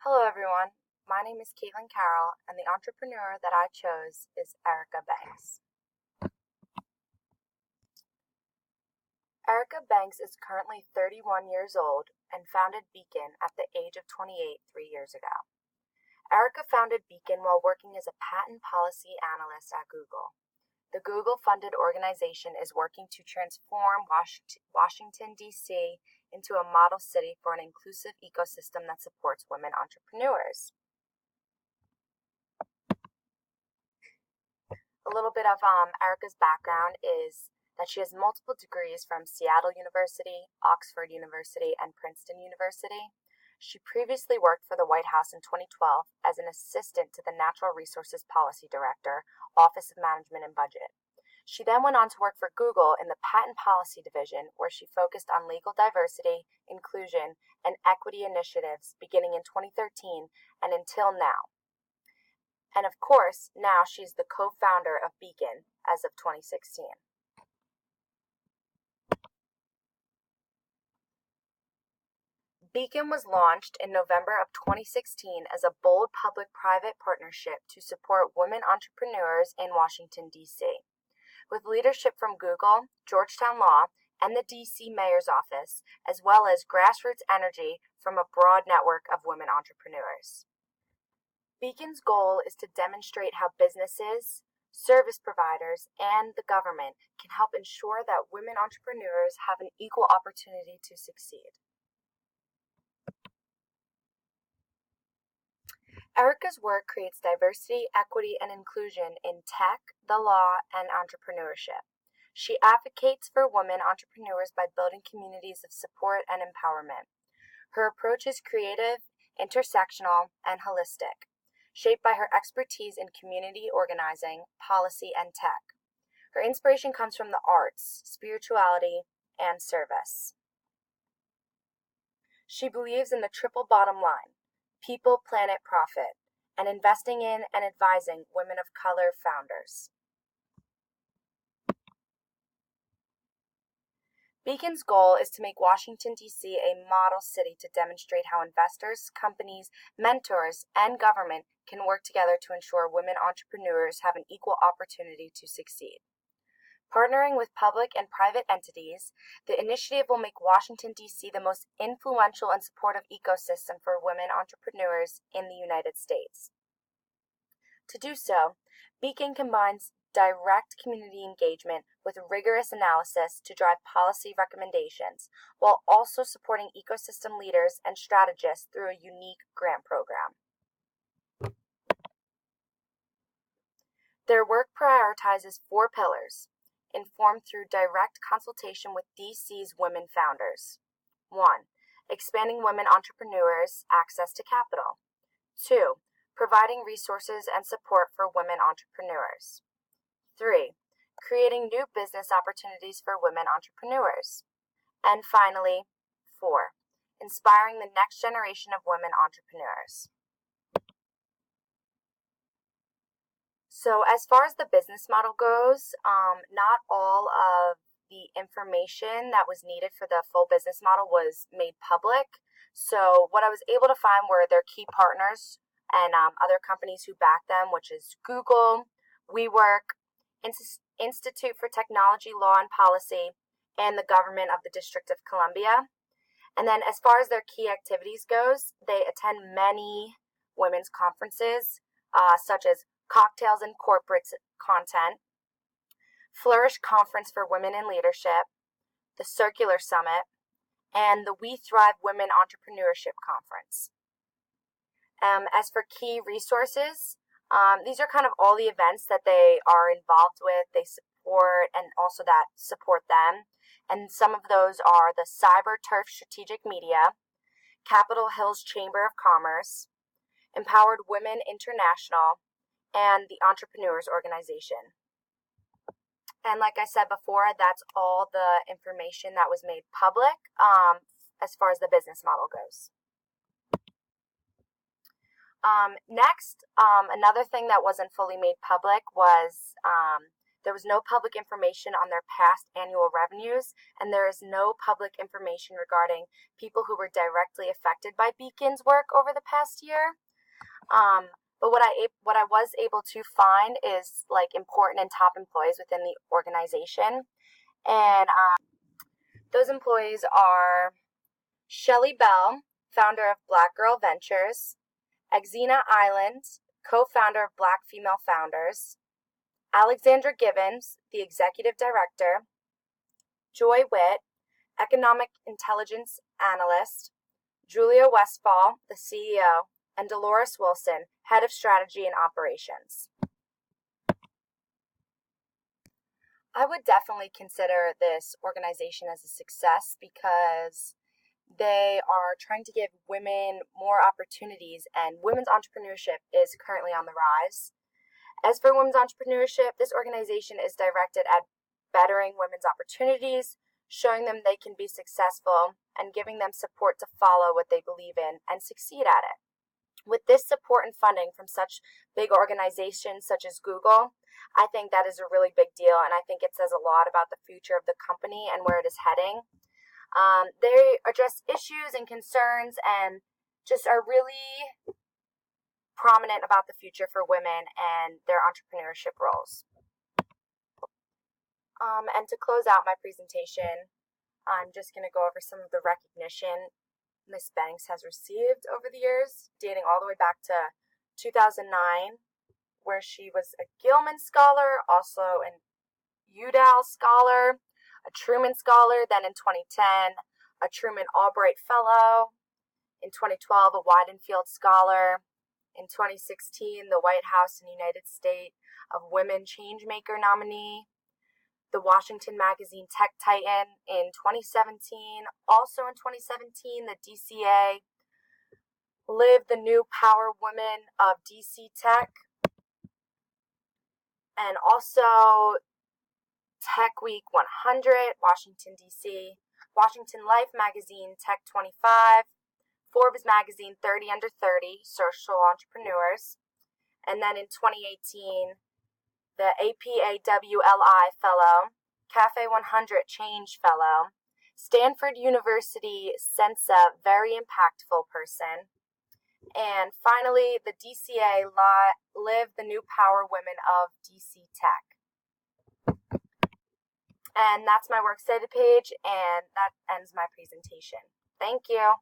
Hello, everyone. My name is Caitlin Carroll, and the entrepreneur that I chose is Erica Banks. Erica Banks is currently 31 years old and founded Beacon at the age of 28 3 years ago. Erica founded Beacon while working as a patent policy analyst at Google. The Google-funded organization is working to transform Washington, D.C. into a model city for an inclusive ecosystem that supports women entrepreneurs. A little bit of Erica's background is that she has multiple degrees from Seattle University, Oxford University, and Princeton University. She previously worked for the White House in 2012 as an assistant to the Natural Resources Policy Director, Office of Management and Budget. She then went on to work for Google in the Patent Policy Division, where she focused on legal diversity, inclusion, and equity initiatives beginning in 2013 and until now. And of course, now she's the co-founder of Beacon as of 2016. Beacon was launched in November of 2016 as a bold public-private partnership to support women entrepreneurs in Washington, D.C. With leadership from Google, Georgetown Law, and the D.C. Mayor's Office, as well as grassroots energy from a broad network of women entrepreneurs. Beacon's goal is to demonstrate how businesses, service providers, and the government can help ensure that women entrepreneurs have an equal opportunity to succeed. Erica's work creates diversity, equity, and inclusion in tech, the law, and entrepreneurship. She advocates for women entrepreneurs by building communities of support and empowerment. Her approach is creative, intersectional, and holistic, shaped by her expertise in community organizing, policy, and tech. Her inspiration comes from the arts, spirituality, and service. She believes in the triple bottom line: people, planet, profit, and investing in and advising women of color founders. Beacon's goal is to make Washington, D.C. a model city to demonstrate how investors, companies, mentors, and government can work together to ensure women entrepreneurs have an equal opportunity to succeed. Partnering with public and private entities, the initiative will make Washington, D.C. the most influential and supportive ecosystem for women entrepreneurs in the United States. To do so, Beacon combines direct community engagement with rigorous analysis to drive policy recommendations, while also supporting ecosystem leaders and strategists through a unique grant program. Their work prioritizes 4 pillars, informed through direct consultation with DC's women founders. 1. Expanding women entrepreneurs' access to capital. 2. Providing resources and support for women entrepreneurs. 3. Creating new business opportunities for women entrepreneurs. And finally, 4. Inspiring the next generation of women entrepreneurs. So as far as the business model goes, not all of the information that was needed for the full business model was made public. So what I was able to find were their key partners and other companies who back them, which is Google, WeWork, Institute for Technology, Law, and Policy, and the government of the District of Columbia. And then as far as their key activities goes, they attend many women's conferences, such as Cocktails and Corporate Content, Flourish Conference for Women in Leadership, the Circular Summit, and the We Thrive Women Entrepreneurship Conference. As for key resources, these are kind of all the events that they are involved with, they support, and also that support them. And some of those are the Cyber Turf Strategic Media, Capitol Hill's Chamber of Commerce, Empowered Women International, and the Entrepreneurs Organization. And like I said before, that's all the information that was made public as far as the business model goes. Next, another thing that wasn't fully made public was There was no public information on their past annual revenues, and there is no public information regarding people who were directly affected by Beacon's work over the past year. But what I was able to find is like important and top employees within the organization, and those employees are Shelley Bell, founder of Black Girl Ventures; Exena Island, co-founder of Black Female Founders; Alexandra Givens, the executive director; Joy Witt, economic intelligence analyst; Julia Westfall, the CEO; and Dolores Wilson, head of strategy and operations. I would definitely consider this organization as a success because they are trying to give women more opportunities, and women's entrepreneurship is currently on the rise. As for women's entrepreneurship, this organization is directed at bettering women's opportunities, showing them they can be successful, and giving them support to follow what they believe in and succeed at it. With this support and funding from such big organizations such as Google, I think that is a really big deal, and I think it says a lot about the future of the company and where it is heading. They address issues and concerns and just are really prominent about the future for women and their entrepreneurship roles. And to close out my presentation, I'm just going to go over some of the recognition Miss Banks has received over the years, dating all the way back to 2009, where she was a Gilman Scholar, also an Udall Scholar, a Truman Scholar, then in 2010, a Truman Albright Fellow, in 2012, a Weidenfeld Scholar, in 2016, the White House and United States of Women Changemaker nominee, the Washington Magazine Tech Titan in 2017. Also in 2017, the DCA Live the New Power Women of DC Tech, and also Tech Week 100, Washington, D.C., Washington Life Magazine Tech 25, Forbes Magazine 30 Under 30, Social Entrepreneurs, and then in 2018, the APAWLI Fellow, Cafe 100 Change Fellow, Stanford University Sensa Very Impactful Person, and finally, the DCA Live the New Power Women of DC Tech. And that's my works cited page, and that ends my presentation. Thank you.